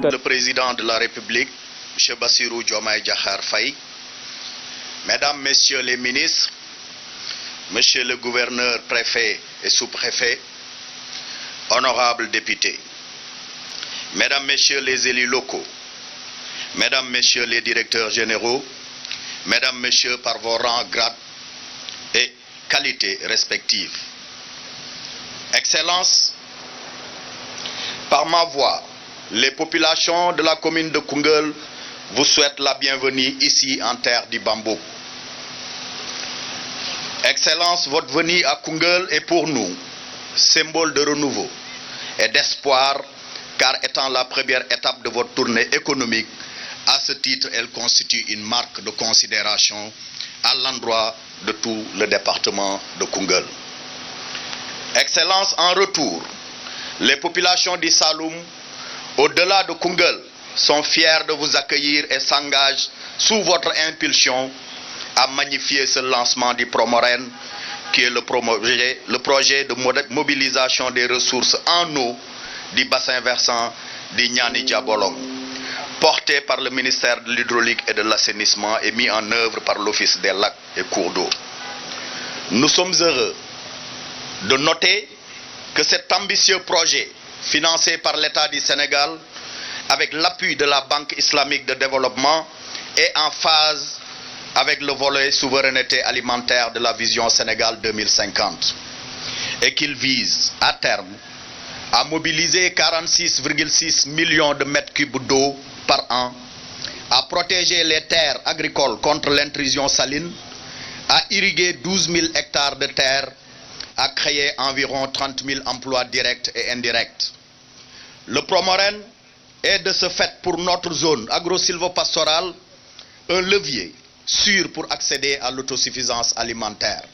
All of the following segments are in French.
Le président de la République, M. Bassirou Diomaye Diakhar Faye, Mesdames, Messieurs les ministres, Monsieur le gouverneur, préfet et sous-préfet, honorables députés, Mesdames, Messieurs les élus locaux, Mesdames, Messieurs les directeurs généraux, Mesdames, Messieurs par vos rangs, grades et qualités respectives, Excellences, par ma voix, les populations de la commune de Koungheul vous souhaitent la bienvenue ici en terre du Bambouk. Excellence, votre venue à Koungheul est pour nous symbole de renouveau et d'espoir, car étant la première étape de votre tournée économique, à ce titre, elle constitue une marque de considération à l'endroit de tout le département de Koungheul. Excellence, en retour, les populations du Saloum, au-delà de Koungheul, sont fiers de vous accueillir et s'engagent sous votre impulsion à magnifier ce lancement du Promoren, qui est le projet de mobilisation des ressources en eau du bassin versant du Niani Diabolong, porté par le ministère de l'Hydraulique et de l'Assainissement et mis en œuvre par l'Office des lacs et cours d'eau. Nous sommes heureux de noter que cet ambitieux projet, financé par l'État du Sénégal, avec l'appui de la Banque islamique de développement, est en phase avec le volet souveraineté alimentaire de la vision Sénégal 2050 et qu'il vise à terme à mobiliser 46,6 millions de mètres cubes d'eau par an, à protéger les terres agricoles contre l'intrusion saline, à irriguer 12 000 hectares de terres, à créer environ 30 000 emplois directs et indirects. Le Promoren est de ce fait pour notre zone agro-silvopastorale un levier sûr pour accéder à l'autosuffisance alimentaire.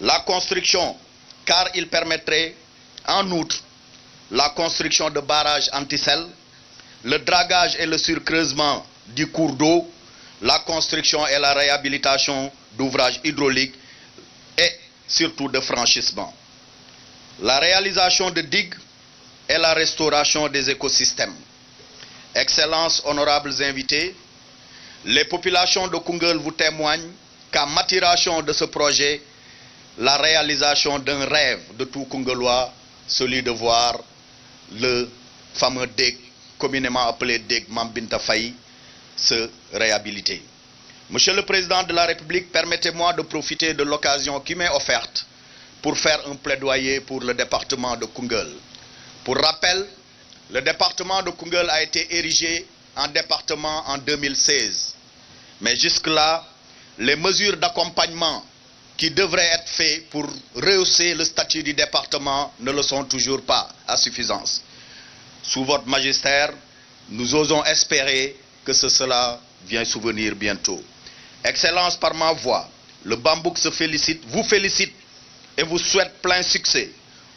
La construction, car il permettrait en outre la construction de barrages anti-sel, le dragage et le surcreusement du cours d'eau, la construction et la réhabilitation d'ouvrages hydrauliques et surtout de franchissement. La réalisation de digues et la restauration des écosystèmes. Excellences, honorables invités, les populations de Koungheul vous témoignent qu'à maturation de ce projet, la réalisation d'un rêve de tout Koungheulois, celui de voir le fameux DEG, communément appelé DEG Mambinta Faye, se réhabiliter. Monsieur le Président de la République, permettez-moi de profiter de l'occasion qui m'est offerte pour faire un plaidoyer pour le département de Koungheul. Pour rappel, le département de Koungheul a été érigé en département en 2016. Mais jusque-là, les mesures d'accompagnement qui devraient être faites pour rehausser le statut du département ne le sont toujours pas à suffisance. Sous votre magistère, nous osons espérer que cela vient souvenir bientôt. Excellence, par ma voix, le Bambouk vous félicite et vous souhaite plein succès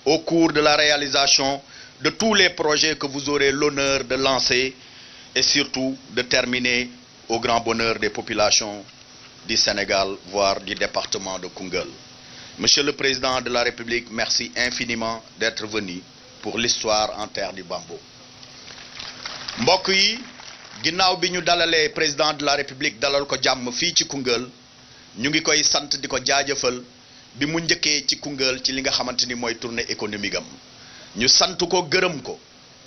au cours de la réalisation de tous les projets que vous aurez l'honneur de lancer et surtout de terminer au grand bonheur des populations du Sénégal, voire du département de Koungheul. Monsieur le Président de la République, merci infiniment d'être venu pour l'histoire en terre du Bambouk. Mbokk yi, ginnaaw bi ñu dalalee président de la République dalal ko jàmm fii ci Koungheul, ñu ngi koy sant di ko jaajëfal bi mu njëkkee ci Koungheul ci li nga xamante ni mooy tournée économique am. Ñu sant ko gërëm ko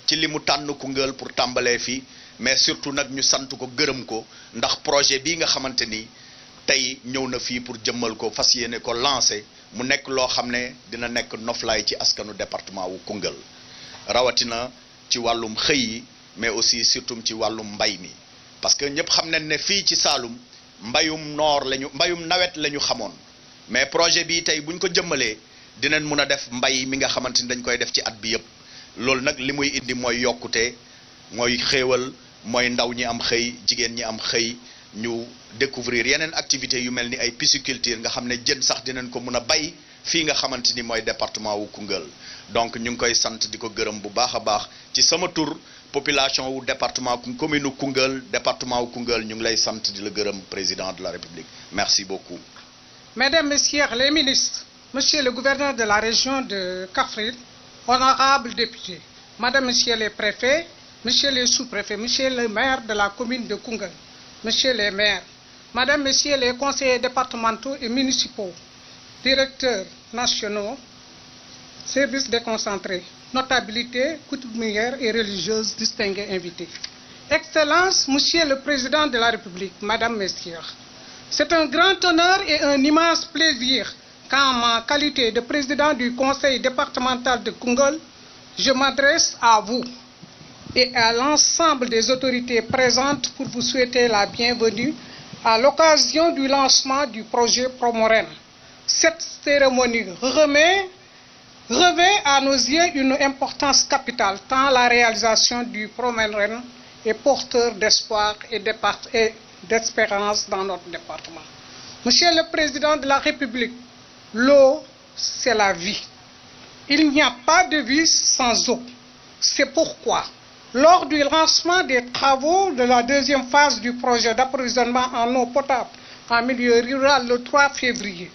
ci li mu tànn Koungheul pour tàmbalee fii, mais surtout nag ñu sant ko gërëm ko ndax projet bii nga xamante ni tey ñëw na fii pour jëmmal ko fas yéene ko lancé mu nekk loo xam ne dina nekk noflaay ci askanu département wu Koungheul rawatina ci wàllum xëy yi mais aussi surtout ci wàllum mbay mi parce que ñëpp xam nañ ne fii ci Saloum mbayum nawet la ñu xamoon mais projet bi tey buñ ko jëmmalee dinañ mun a def mbay mi nga xamante ni dañ koy def ci at bi yëpp loolu nag li muy indi mooy yokkute mooy xéewal mooy ndaw ñi am xëy jigéen ñi am xëy ñu découvrir yeneen activités yu mel ni ay pisciculture nga xam ne jën sax dinañ ko mun a bay fii nga xamante ni mooy département wu Koungheul donc ñu ngi koy sant di ko gërëm bu baax a baax ci sama tur population wu département commune Koungheul département wu Koungheul ñu ngi lay sant di la gërëm président de la République merci beaucoup. Mesdames, Messieurs les ministres, Monsieur le gouverneur de la région de Kaffrine, honorables députés, Madame, Messieurs les préfets, Monsieur les sous-préfets, Monsieur le maire de la commune de Koungheul, Monsieur les maires, Madame, Messieurs les conseillers départementaux et municipaux, directeurs nationaux, services déconcentrés, notabilités coutumières et religieuses, distingués invités. Excellences, Monsieur le Président de la République, Madame, Messieurs, c'est un grand honneur et un immense plaisir qu'en ma qualité de président du conseil départemental de Koungheul, je m'adresse à vous et à l'ensemble des autorités présentes pour vous souhaiter la bienvenue à l'occasion du lancement du projet Promoren. Cette cérémonie revêt à nos yeux une importance capitale, tant la réalisation du Promoren est porteur d'espoir et d'espérance dans notre département. Monsieur le Président de la République, l'eau, c'est la vie. Il n'y a pas de vie sans eau. C'est pourquoi, lors du lancement des travaux de la deuxième phase du projet d'approvisionnement en eau potable en milieu rural le 3 février,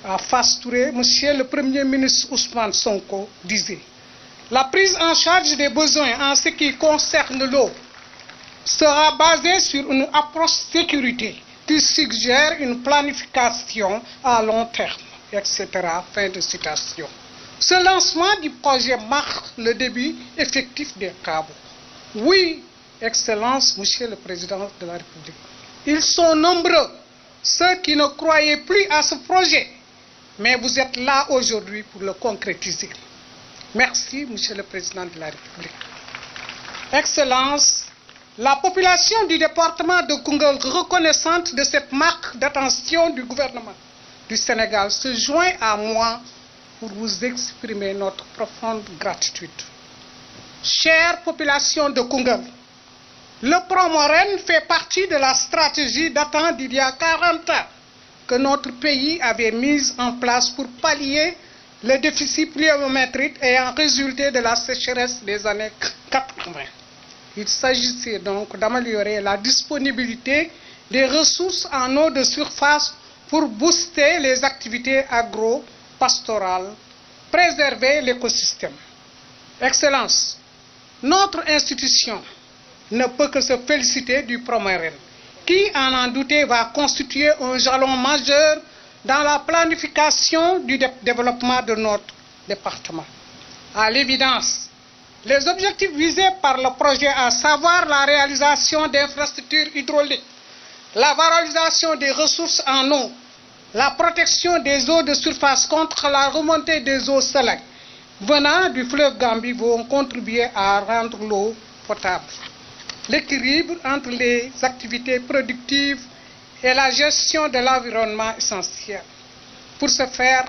à Fass Touré, Monsieur le Premier ministre Ousmane Sonko disait « La prise en charge des besoins en ce qui concerne l'eau sera basée sur une approche sécurité qui suggère une planification à long terme, etc. » Fin de citation. Ce lancement du projet marque le début effectif des travaux. Oui, Excellence, Monsieur le Président de la République, ils sont nombreux, ceux qui ne croyaient plus à ce projet, mais vous êtes là aujourd'hui pour le concrétiser. Merci, Monsieur le Président de la République. Excellence, la population du département de Koungheul, reconnaissante de cette marque d'attention du gouvernement du Sénégal, se joint à moi pour vous exprimer notre profonde gratitude. Chère population de Koungheul, le Promoren fait partie de la stratégie datant d'il y a 40 ans que notre pays avait mise en place pour pallier le déficit pluviométrique ayant résulté de la sécheresse des années 80. Il s'agissait donc d'améliorer la disponibilité des ressources en eau de surface pour booster les activités agro-pastorales, préserver l'écosystème. Excellence, notre institution ne peut que se féliciter du Promoren, qui, à n'en douter, va constituer un jalon majeur dans la planification du développement de notre département. À l'évidence, les objectifs visés par le projet, à savoir la réalisation d'infrastructures hydrauliques, la valorisation des ressources en eau, la protection des eaux de surface contre la remontée des eaux salées venant du fleuve Gambie vont contribuer à rendre l'eau potable. L'équilibre entre les activités productives et la gestion de l'environnement essentiel. Pour ce faire,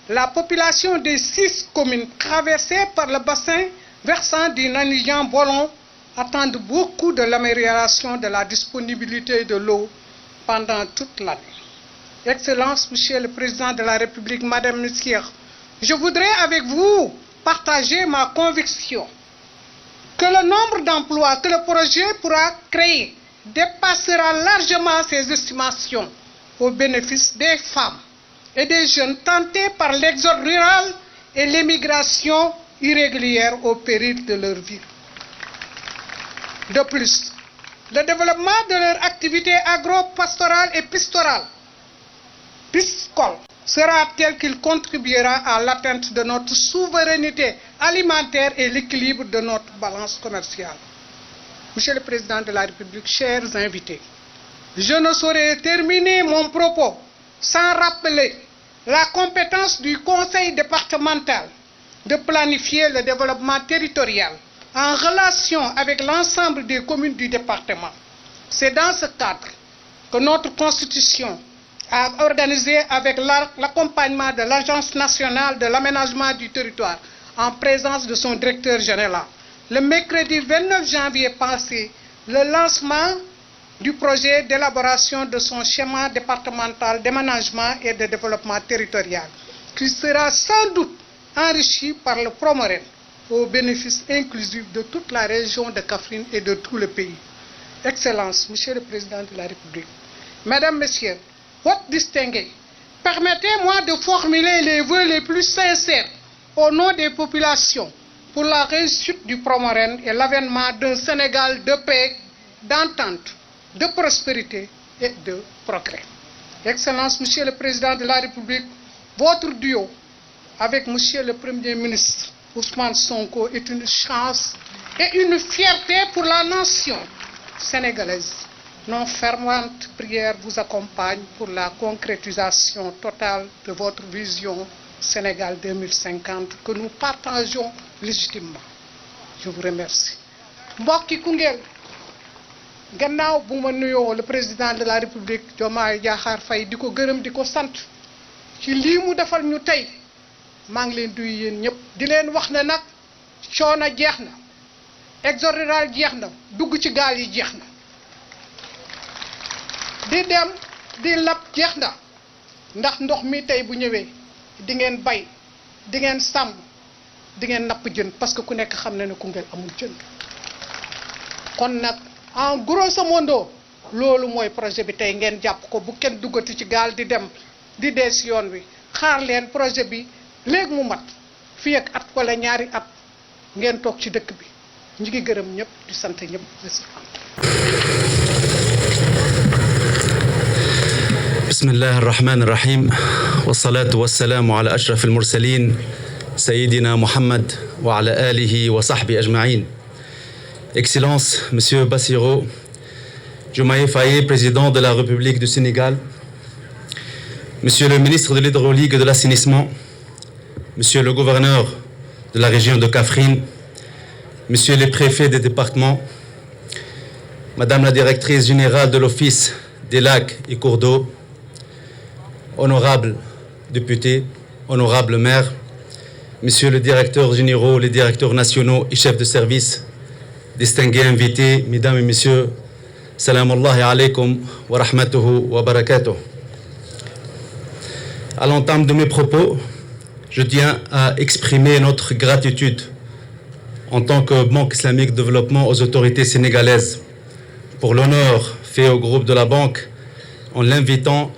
la population des 6 communes traversées par le bassin versant du Nanijan-Bolon attendent beaucoup de l'amélioration de la disponibilité de l'eau pendant toute l'année. Excellence, Monsieur le Président de la République, Madame, Messieurs, je voudrais avec vous partager ma conviction que le nombre d'emplois que le projet pourra créer dépassera largement ses estimations au bénéfice des femmes et des jeunes tentés par l'exode rural et l'émigration irrégulière au péril de leur vie. De plus, le développement de leur activité agro-pastorale et piscicole sera tel qu'il contribuera à l'atteinte de notre souveraineté alimentaire et l'équilibre de notre balance commerciale. Monsieur le Président de la République, chers invités, je ne saurais terminer mon propos sans rappeler la compétence du Conseil départemental de planifier le développement territorial en relation avec l'ensemble des communes du département. C'est dans ce cadre que notre Constitution a organisé avec l'accompagnement de l'Agence nationale de l'aménagement du territoire en présence de son directeur général. Le mercredi 29 janvier passé, le lancement du projet d'élaboration de son schéma départemental d'aménagement et de développement territorial, qui sera sans doute enrichi par le Promoren au bénéfice inclusif de toute la région de Kaffrine et de tout le pays. Excellences, Monsieur le Président de la République, Mesdames, Messieurs, hôtes distingués, permettez-moi de formuler les vœux les plus sincères au nom des populations pour la réussite du Promorène et l'avènement d'un Sénégal de paix, d'entente, de prospérité et de progrès. Excellence, Monsieur le Président de la République, votre duo avec Monsieur le Premier ministre Ousmane Sonko est une chance et une fierté pour la nation sénégalaise. Nos ferventes prières vous accompagnent pour la concrétisation totale de votre vision Sénégal 2050 que nous partageons légitimement. Je vous remercie. Mbokki Koungheul, gannaaw bu ma nuyoo le président de la République Diomaye Diakhar Faye di ko gërëm di ko sant ci lii mu defal ñu tey maa ngi leen duy yéen ñëpp di leen wax ne nag coono jeex na exode rural jeex na dugg ci gaal yi jeex na di dem di lab jeex na ndax ndox mi tey bu ñëwee di ngeen bay di ngeen sàmm di ngeen napp jën parce que ku nekk xam na ne Koungheul amul jën kon nag en grosso modo loolu mooy projet bi tey ngeen jàpp ko bu kenn duggati ci gaal di dem di dee si yoon wi xaar leen projet bi léegi mu mat fii ak at wala ñaari at ngeen toog ci dëkk bi ñu ngi gërëm ñëpp di sant ñëpp. بسم الله الرحمن الرحيم والصلاة والسلام على أشرف المرسلين سيدنا محمد وعلى آله وصحبه أجمعين. Excellence, Monsieur Bassirou Diomaye Faye, président de la République du Sénégal, Monsieur le ministre de l'Hydraulique et de l'Assainissement, Monsieur le gouverneur de la région de Kaffrine, Monsieur le préfet des départements, Madame la directrice générale de l'Office des lacs et cours d'eau, honorables députés, honorables maires, Monsieur le directeur général, les directeurs nationaux et chefs de service, distingués invités, mesdames et messieurs, salam Allahi alaykum wa rahmatuhu wa barakatuh. À l'entame de mes propos, je tiens à exprimer notre gratitude en tant que Banque islamique de développement aux autorités sénégalaises pour l'honneur fait au groupe de la banque en l'invitant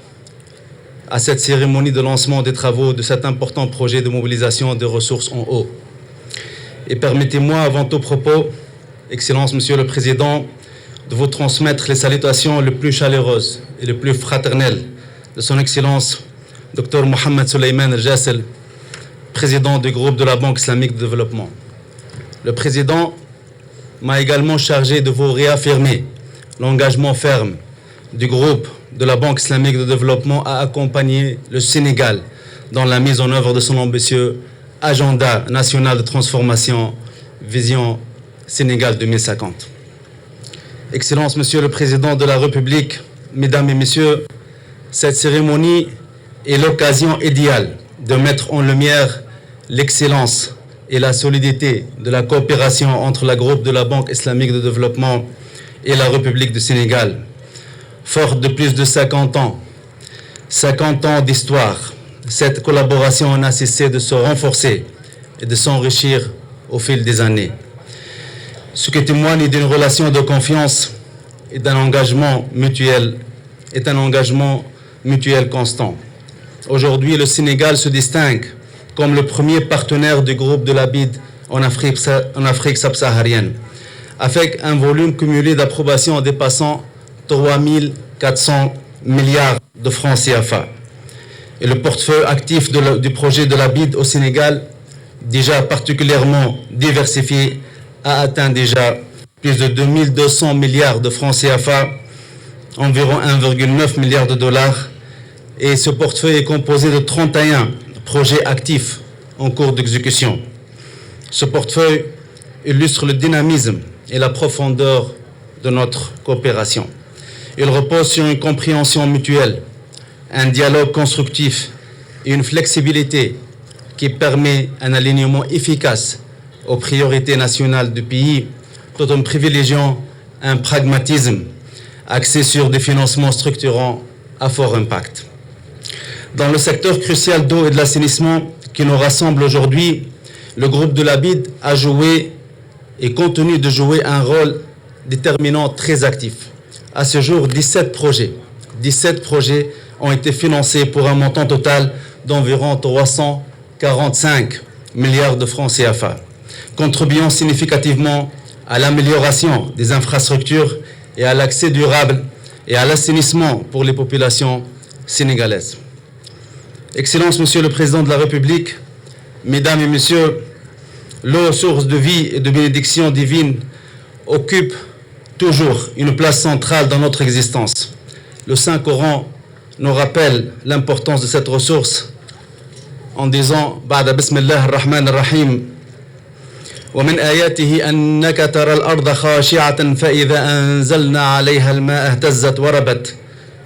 à cette cérémonie de lancement des travaux de cet important projet de mobilisation des ressources en eau. Et permettez-moi avant tout propos, Excellence, Monsieur le Président, de vous transmettre les salutations les plus chaleureuses et les plus fraternelles de Son Excellence, Dr Mohamed Souleymane El Jassel, président du groupe de la Banque islamique de développement. Le Président m'a également chargé de vous réaffirmer l'engagement ferme du groupe de la Banque islamique de développement à accompagner le Sénégal dans la mise en œuvre de son ambitieux agenda national de transformation, vision Sénégal 2050. Excellence, Monsieur le Président de la République, Mesdames et Messieurs, cette cérémonie est l'occasion idéale de mettre en lumière l'excellence et la solidité de la coopération entre le groupe de la Banque islamique de développement et la République du Sénégal. Forte de plus de 50 ans d'histoire, cette collaboration n'a cessé de se renforcer et de s'enrichir au fil des années. Ce qui témoigne d'une relation de confiance et d'un engagement mutuel, constant. Aujourd'hui, le Sénégal se distingue comme le premier partenaire du groupe de la BID en Afrique subsaharienne, avec un volume cumulé d'approbation dépassant 3 400 milliards de francs CFA. Et le portefeuille actif du projet de la BID au Sénégal, déjà particulièrement diversifié, a atteint déjà plus de 2200 milliards de francs CFA, environ 1,9 milliard de dollars. Et ce portefeuille est composé de 31 projets actifs en cours d'exécution. Ce portefeuille illustre le dynamisme et la profondeur de notre coopération. Il repose sur une compréhension mutuelle, un dialogue constructif et une flexibilité qui permet un alignement efficace aux priorités nationales du pays, tout en privilégiant un pragmatisme axé sur des financements structurants à fort impact. Dans le secteur crucial d'eau et de l'assainissement qui nous rassemble aujourd'hui, le groupe de la BID a joué et continue de jouer un rôle déterminant très actif. À ce jour, 17 projets ont été financés pour un montant total d'environ 345 milliards de francs CFA. contribuant significativement à l'amélioration des infrastructures et à l'accès durable et à l'assainissement pour les populations sénégalaises. Excellences, Monsieur le Président de la République, Mesdames et Messieurs, l'eau, source de vie et de bénédiction divine, occupe toujours une place centrale dans notre existence. Le Saint-Coran nous rappelle l'importance de cette ressource en disant Ba'da Bismillah ar-Rahman ar-Rahim ومن آياته أنك ترى الأرض خاشعة فإذا أنزلنا عليها الماء اهتزت وربت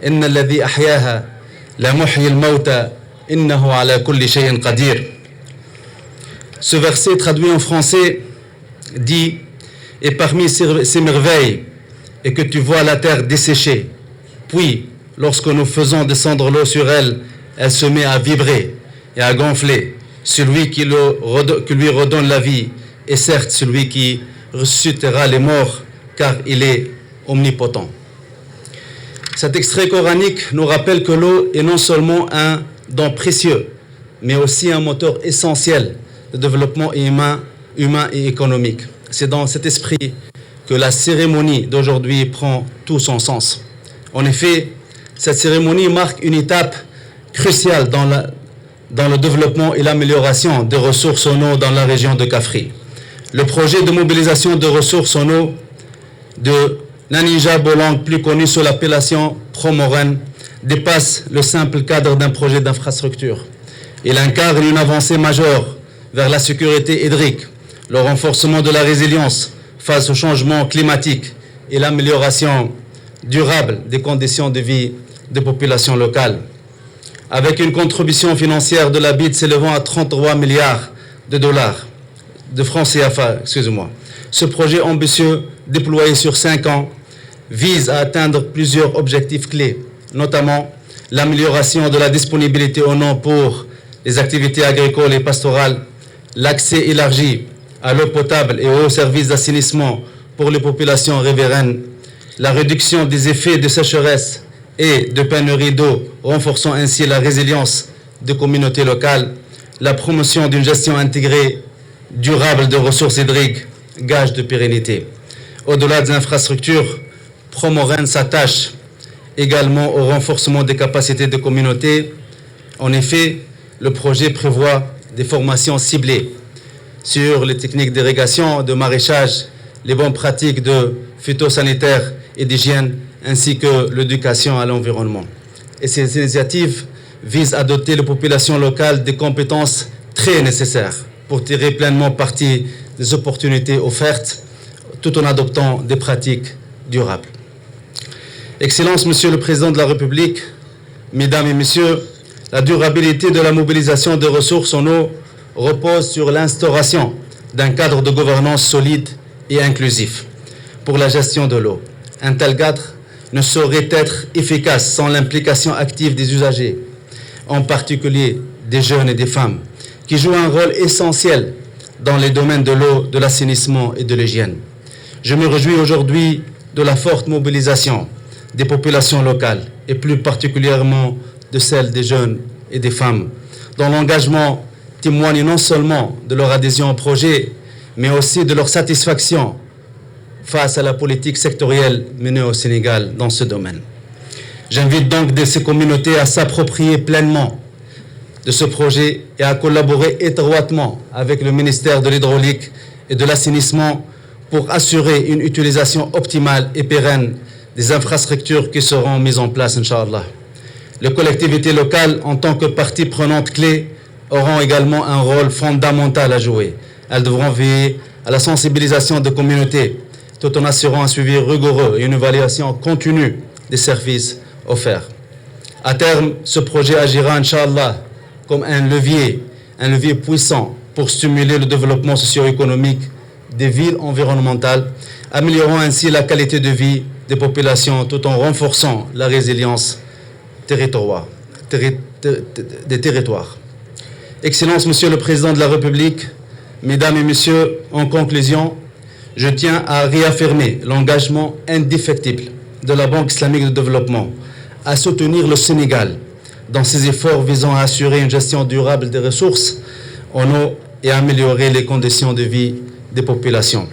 إن الذي أحياها لمحيي الموتى إنه على كل شيء قدير. Ce verset traduit en français dit et parmi ces merveilles et que tu vois la terre desséchée, puis lorsque nous faisons descendre l'eau sur elle, elle se met à vibrer et à gonfler. Celui qui lui redonne la vie est certes celui qui ressuscitera les morts, car il est omnipotent. Cet extrait coranique nous rappelle que l'eau est non seulement un don précieux, mais aussi un moteur essentiel de développement humain et économique. C'est dans cet esprit que la cérémonie d'aujourd'hui prend tout son sens. En effet, cette cérémonie marque une étape cruciale dans le développement et l'amélioration des ressources en eau dans la région de Kaffrine. Le projet de mobilisation de ressources en eau de Nanija Bolang, plus connu sous l'appellation Promoren, dépasse le simple cadre d'un projet d'infrastructure. Il incarne une avancée majeure vers la sécurité hydrique, le renforcement de la résilience face au changement climatique et l'amélioration durable des conditions de vie des populations locales. Avec une contribution financière de la BID s'élevant à 33 milliards de dollars, de francs CFA, excusez-moi. Ce projet ambitieux, déployé sur 5 ans, vise à atteindre plusieurs objectifs clés, notamment l'amélioration de la disponibilité en eau pour les activités agricoles et pastorales, l'accès élargi à l'eau potable et aux services d'assainissement pour les populations riveraines, la réduction des effets de sécheresse et de pénurie d'eau, renforçant ainsi la résilience des communautés locales, la promotion d'une gestion intégrée durable de ressources hydriques, gage de pérennité. Au-delà des infrastructures, Promoren s'attache également au renforcement des capacités des communautés. En effet, le projet prévoit des formations ciblées sur les techniques d'irrigation, de maraîchage, les bonnes pratiques de phytosanitaire et d'hygiène, ainsi que l'éducation à l'environnement. Et ces initiatives visent à doter les populations locales des compétences très nécessaires pour tirer pleinement parti des opportunités offertes, tout en adoptant des pratiques durables. Excellences, Monsieur le Président de la République, Mesdames et Messieurs, la durabilité de la mobilisation des ressources en eau repose sur l'instauration d'un cadre de gouvernance solide et inclusif pour la gestion de l'eau. Un tel cadre ne saurait être efficace sans l'implication active des usagers, en particulier des jeunes et des femmes, qui jouent un rôle essentiel dans les domaines de l'eau, de l'assainissement et de l'hygiène. Je me réjouis aujourd'hui de la forte mobilisation des populations locales et plus particulièrement de celle des jeunes et des femmes, dont l'engagement témoigne non seulement de leur adhésion au projet, mais aussi de leur satisfaction face à la politique sectorielle menée au Sénégal dans ce domaine. J'invite donc ces communautés à s'approprier pleinement de ce projet et à collaborer étroitement avec le ministère de l'Hydraulique et de l'Assainissement pour assurer une utilisation optimale et pérenne des infrastructures qui seront mises en place, Inch'Allah. Les collectivités locales, en tant que partie prenante clé, auront également un rôle fondamental à jouer. Elles devront veiller à la sensibilisation des communautés, tout en assurant un suivi rigoureux et une évaluation continue des services offerts. À terme, ce projet agira, Inch'Allah, comme un levier puissant pour stimuler le développement socio-économique des villes environnementales, améliorant ainsi la qualité de vie des populations tout en renforçant la résilience des territoires. Excellences, Monsieur le Président de la République, Mesdames et Messieurs, en conclusion, je tiens à réaffirmer l'engagement indéfectible de la Banque islamique de développement à soutenir le Sénégal dans ses efforts visant à assurer une gestion durable des ressources en eau et à améliorer les conditions de vie des populations.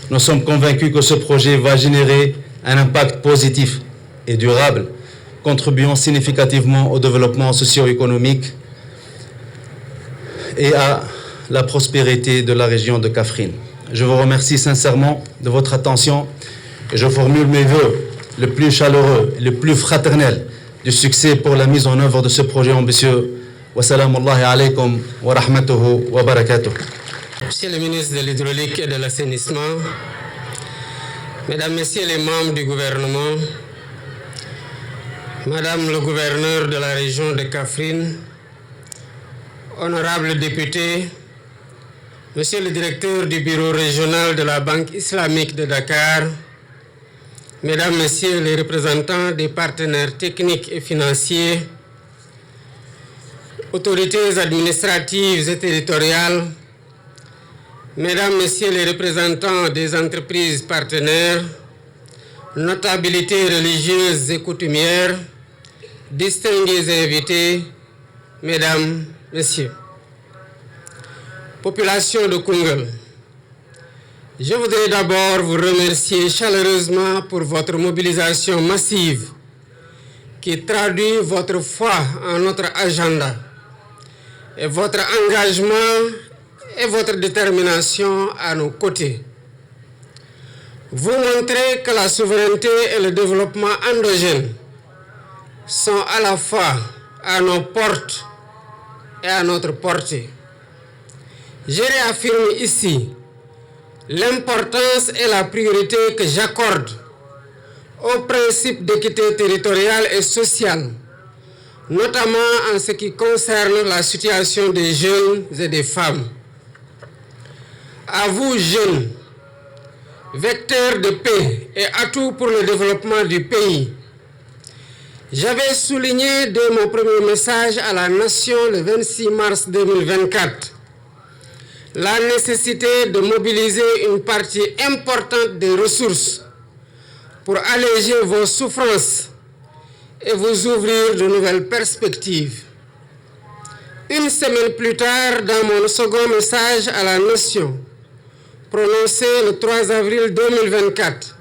Nous sommes convaincus que ce projet va générer un impact positif et durable, contribuant significativement au développement socio-économique et à la prospérité de la région de Kaffrine. Je vous remercie sincèrement de votre attention et je formule mes vœux le plus chaleureux et le plus fraternel du succès pour la mise en œuvre de ce projet ambitieux. Wassalamu alaykum wa rahmatuhu wa barakatuh. Monsieur le ministre de l'Hydraulique et de l'Assainissement, Mesdames, Messieurs les membres du gouvernement, Madame le gouverneur de la région de Kaffrine, honorables députés, Monsieur le directeur du bureau régional de la Banque islamique de Dakar, Mesdames, Messieurs les représentants des partenaires techniques et financiers, autorités administratives et territoriales, Mesdames, Messieurs les représentants des entreprises partenaires, notabilités religieuses et coutumières, distingués invités, Mesdames, Messieurs. Population de Koungheul, je voudrais d'abord vous remercier chaleureusement pour votre mobilisation massive qui traduit votre foi en notre agenda et votre engagement et votre détermination à nos côtés. Vous montrez que la souveraineté et le développement endogène sont à la fois à nos portes et à notre portée. Je réaffirme ici l'importance et la priorité que j'accorde au principe d'équité territoriale et sociale, notamment en ce qui concerne la situation des jeunes et des femmes. À vous, jeunes, vecteurs de paix et atouts pour le développement du pays, j'avais souligné dès mon premier message à la nation le 26 mars 2024 la nécessité de mobiliser une partie importante des ressources pour alléger vos souffrances et vous ouvrir de nouvelles perspectives. Une semaine plus tard, dans mon second message à la nation, prononcé le 3 avril 2024,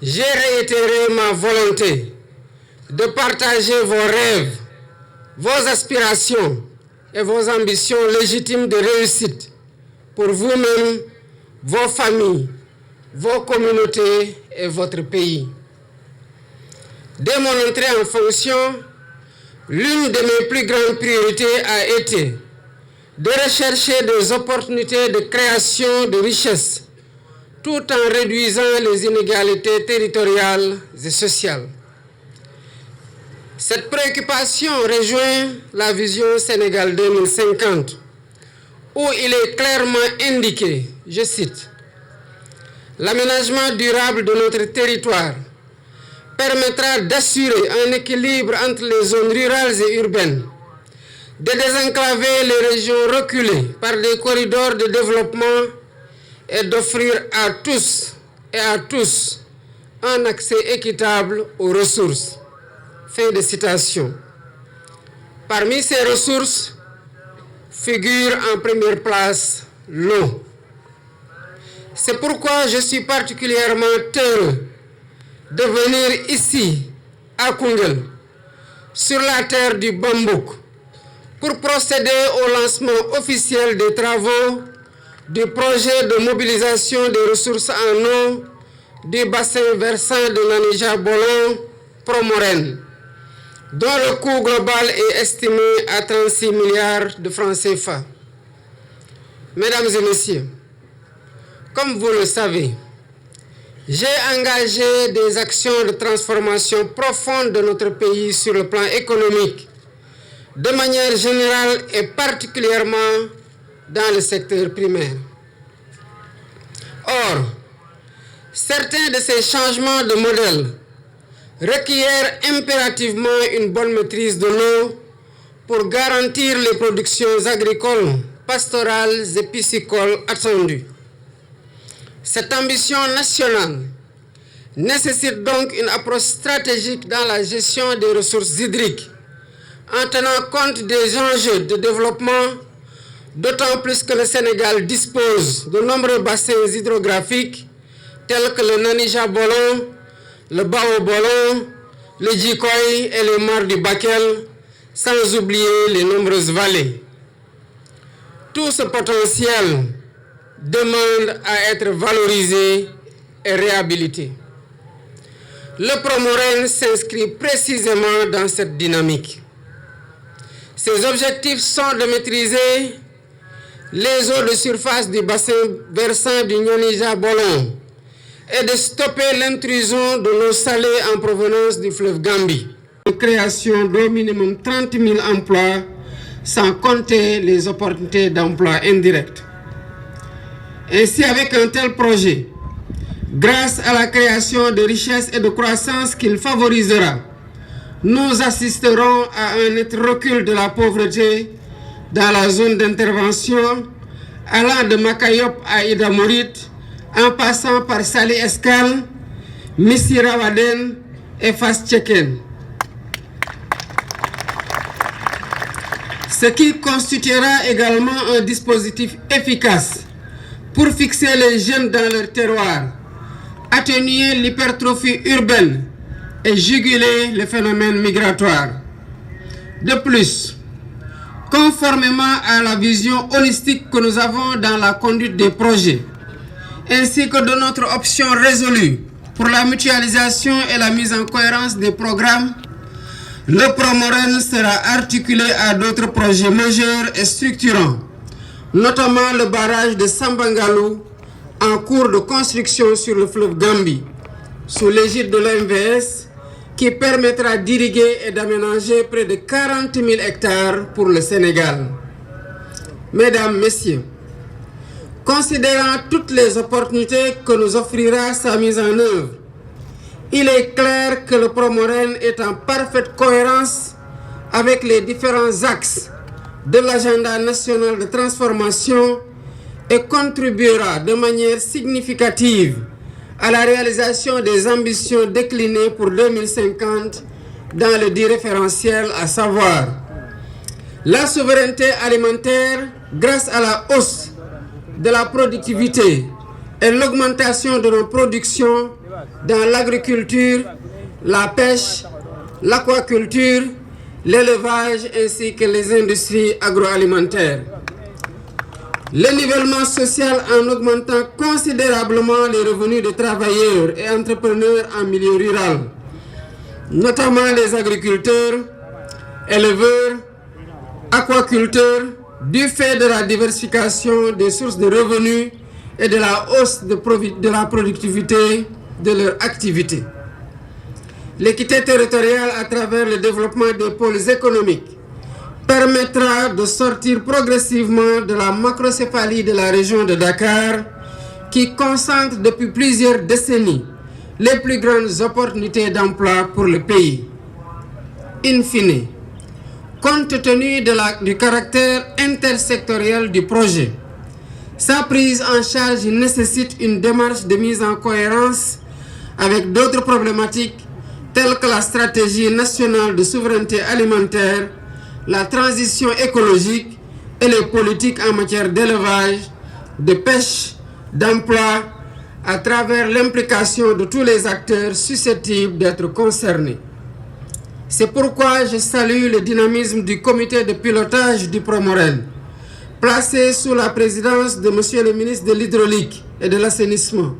j'ai réitéré ma volonté de partager vos rêves, vos aspirations et vos ambitions légitimes de réussite pour vous-même, vos familles, vos communautés et votre pays. Dès mon entrée en fonction, l'une de mes plus grandes priorités a été de rechercher des opportunités de création de richesses tout en réduisant les inégalités territoriales et sociales. Cette préoccupation rejoint la vision Sénégal 2050, où il est clairement indiqué, je cite, « L'aménagement durable de notre territoire permettra d'assurer un équilibre entre les zones rurales et urbaines, de désenclaver les régions reculées par des corridors de développement et d'offrir à tous et à tous un accès équitable aux ressources. » Fin de citation. Parmi ces ressources figure en première place l'eau. C'est pourquoi je suis particulièrement heureux de venir ici, à Koungheul, sur la terre du Bambouk, pour procéder au lancement officiel des travaux du projet de mobilisation des ressources en eau du bassin versant de Nanija-Bolon, Promoren, dont le coût global est estimé à 36 milliards de francs CFA. Mesdames et messieurs, comme vous le savez, j'ai engagé des actions de transformation profonde de notre pays sur le plan économique, de manière générale et particulièrement dans le secteur primaire. Or, certains de ces changements de modèle requièrent impérativement une bonne maîtrise de l'eau pour garantir les productions agricoles, pastorales et piscicoles attendues. Cette ambition nationale nécessite donc une approche stratégique dans la gestion des ressources hydriques, en tenant compte des enjeux de développement d'autant plus que le Sénégal dispose de nombreux bassins hydrographiques tels que le Nanija-Bolon, le Bao-Bolon, le Djikoy et les mares du Bakel, sans oublier les nombreuses vallées. Tout ce potentiel demande à être valorisé et réhabilité. Le Promoren s'inscrit précisément dans cette dynamique. Ses objectifs sont de maîtriser les eaux de surface du bassin versant du Nanija-Bolon et de stopper l'intrusion de l'eau salée en provenance du fleuve Gambie. La création d'au minimum 30 000 emplois, sans compter les opportunités d'emploi indirects. Ainsi, avec un tel projet, grâce à la création de richesses et de croissance qu'il favorisera, nous assisterons à un net recul de la pauvreté dans la zone d'intervention, allant de Makayop à Idamorit, en passant par Sali Escale, Missirawaden et Fas Tcheken. Ce qui constituera également un dispositif efficace pour fixer les jeunes dans leur terroir, atténuer l'hypertrophie urbaine et juguler le phénomène migratoire. De plus, conformément à la vision holistique que nous avons dans la conduite des projets, ainsi que de notre option résolue pour la mutualisation et la mise en cohérence des programmes, le Promoren sera articulé à d'autres projets majeurs et structurants, notamment le barrage de Sambangalou en cours de construction sur le fleuve Gambie, sous l'égide de l'OMVS, qui permettra d'irriguer et d'aménager près de 40 000 hectares pour le Sénégal. Mesdames, Messieurs, considérant toutes les opportunités que nous offrira sa mise en œuvre, il est clair que le Promoren est en parfaite cohérence avec les différents axes de l'agenda national de transformation et contribuera de manière significative à la réalisation des ambitions déclinées pour 2050 dans le dit référentiel, à savoir la souveraineté alimentaire grâce à la hausse de la productivité et l'augmentation de nos productions dans l'agriculture, la pêche, l'aquaculture, l'élevage ainsi que les industries agroalimentaires. Le nivellement social en augmentant considérablement les revenus des travailleurs et entrepreneurs en milieu rural, notamment les agriculteurs, éleveurs, aquaculteurs, du fait de la diversification des sources de revenus et de la hausse de la productivité de leur activité. L'équité territoriale à travers le développement des pôles économiques permettra de sortir progressivement de la macrocéphalie de la région de Dakar qui concentre depuis plusieurs décennies les plus grandes opportunités d'emploi pour le pays. In fine, compte tenu du caractère intersectoriel du projet, sa prise en charge nécessite une démarche de mise en cohérence avec d'autres problématiques telles que la stratégie nationale de souveraineté alimentaire, la transition écologique et les politiques en matière d'élevage, de pêche, d'emploi, à travers l'implication de tous les acteurs susceptibles d'être concernés. C'est pourquoi je salue le dynamisme du comité de pilotage du Promoren, placé sous la présidence de M. le ministre de l'Hydraulique et de l'Assainissement,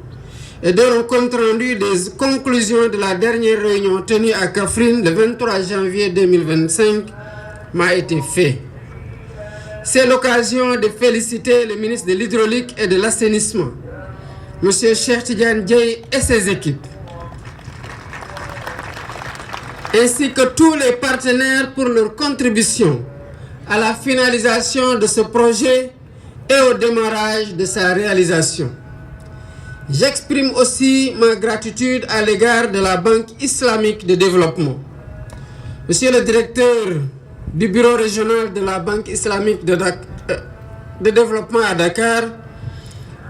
et dont le compte rendu des conclusions de la dernière réunion tenue à Kaffrine le 23 janvier 2025 m'a été fait. C'est l'occasion de féliciter le ministre de l'Hydraulique et de l'Assainissement, M. Cheikh Tidiane Dièye et ses équipes, ainsi que tous les partenaires pour leur contribution à la finalisation de ce projet et au démarrage de sa réalisation. J'exprime aussi ma gratitude à l'égard de la Banque islamique de développement. Monsieur le directeur du bureau régional de la Banque islamique de développement à Dakar,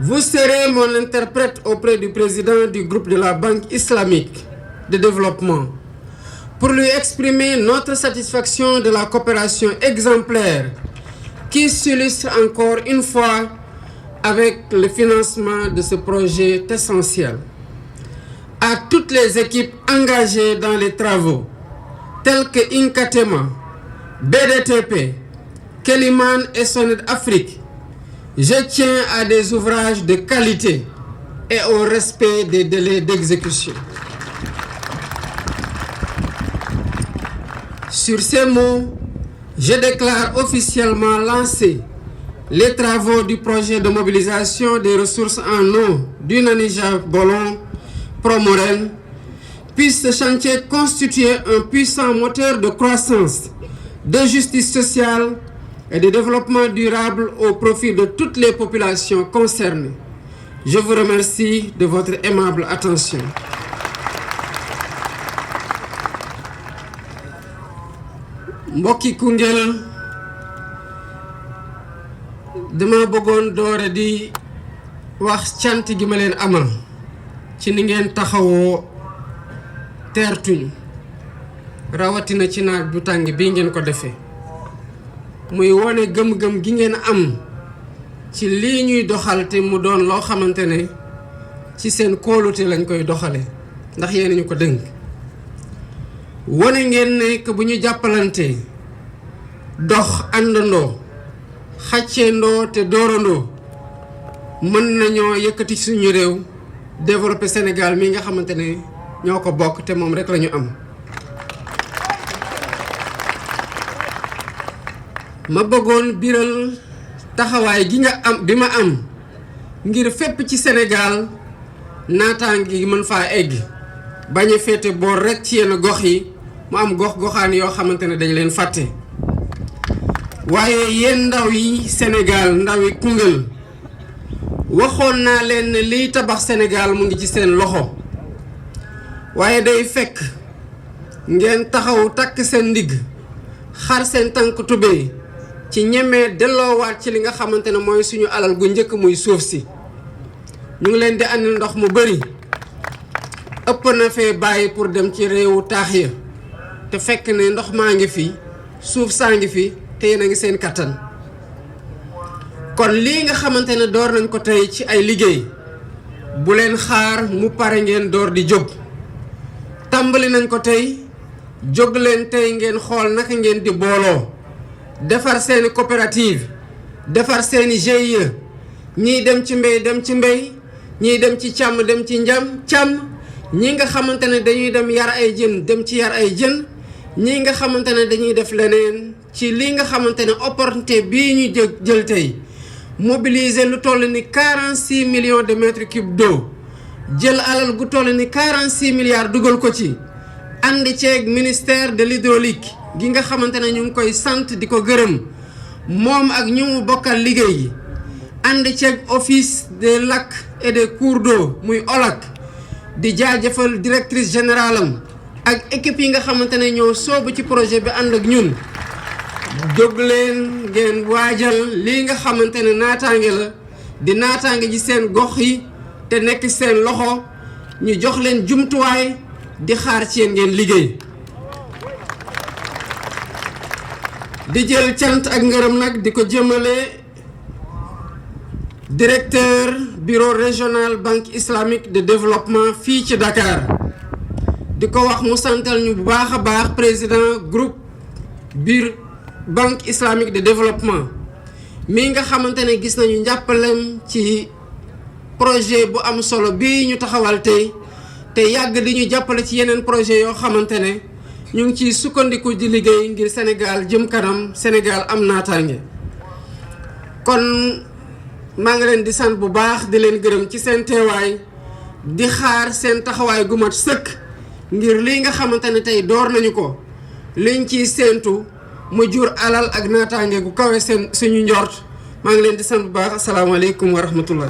vous serez mon interprète auprès du président du groupe de la Banque islamique de développement pour lui exprimer notre satisfaction de la coopération exemplaire qui s'illustre encore une fois avec le financement de ce projet essentiel. À toutes les équipes engagées dans les travaux, tels que Inkatema, BDTP, Keliman et Sonnet Afrique, je tiens à des ouvrages de qualité et au respect des délais d'exécution. Sur ces mots, je déclare officiellement lancer les travaux du projet de mobilisation des ressources en eau du Nanija Bolon Promoren. Puisse ce chantier constituer un puissant moteur de croissance, de justice sociale et de développement durable au profit de toutes les populations concernées. Je vous remercie de votre aimable attention. Mbokki Koungheul, dama bëggoon doore di wax cant gi ma leen amal ci ni ngeen taxawoo teertuñu rawatina ci naaj bu tàng bii ngeen ko defee muy wone gëm-gëm gi ngeen am ci lii ñuy doxal te mu doon loo xamante ne ci seen kóolute lañ koy doxale ndax yéen ñu ko dënk wone ngeen ne que bu ñu jàppalante dox àndandoo xàcceendoo te doorandoo mën nañoo yëkkati suñu réew développer Sénégal mi nga xamante ne ñoo ko bokk te moom rek lañu am. ma bëggoon biral taxawaay gi nga am bi ma am ngir fépp ci Sénégal naataange gi mën faa egg bañ a féete boor rek ci yenn gox yi mu am gox-goxaan yoo xamante ne dañ leen fàtte. waaye yéen ndaw yi Sénégal ndaw yi Koungheul waxoon naa leen ne liy tabax Sénégal mu ngi ci seen loxo waaye day fekk ngeen taxaw takk seen ndigg xar seen tànk tubéy ci ñemee delloowaat ci li nga xamante ne mooy suñu alal gu njëkk muy suuf si. ñu ngi leen di andil ndox mu bari ëpp na fee bàyyi pour dem ci réewu taax ya te fekk ne ndox maa ngi fi suuf saa ngi fi te yéen a ngi seen kattan. kon lii nga xamante ne door nañ ko tey ci ay liggéey bu leen xaar mu pare ngeen door di jóg tàmbali nañ ko tey jóg leen tey ngeen xool naka ngeen di booloo defar seeni coopérative defar seeni GIE ñii dem ci mbéy dem ci mbéy ñii dem ci càmm dem ci càmm ñii nga xamante ne dañuy dem yar ay jën dem ci yar ay jën ñii nga xamante ne dañuy def leneen ci lii nga xamante ne opportunité bii ñu jël tey mobiliser lu toll ni 46 millions de mètres cubes d'eau jël alal gu toll ni 46 milliards dugal ko ci ànd ceeg ministère de l'hydraulique gi nga xamante ne ñu ngi koy sant di ko gërëm moom ak ñu mu bokkal liggéey yi ànd ceeg office des lacs et des cours d'eau muy OLAC di jaajëfal directrice générale am ak équipe yi nga xamante ne ñoo soobu ci projet bi ànd ak ñun jóg leen ngeen waajal lii nga xamante ne naataange la di naataange ji seen gox yi te nekk seen loxo ñu jox leen jumtuwaay di xaar ci yéen ngeen liggéey. di jël cant ak ngërëm nag di ko jëmale directeur bureau régional banque islamique de développement fii ci Dakar di ko wax mu santal ñu bu baax a baax président groupe biir banque islamique de développement mi nga xamante ne gis nañu njàppalem ci projet bu am solo bii ñu taxawal tey te yàgg di ñu jàppale ci yeneen projet yoo xamante ne ñu ngi ciy sukkandiku di liggéey ngir Sénégal jëm kanam Sénégal am naataange. kon maa ngi leen di sant bu baax di leen gërëm ci seen teewaay di xaar seen taxawaay gu mat sëkk ngir lii nga xamante ne tey door nañu ko liñ ciy séentu mu jur alal ak naataange gu kawe seen suñu njort maa ngi leen di sant bu baax asalaamaaleykum wa rahmatullah.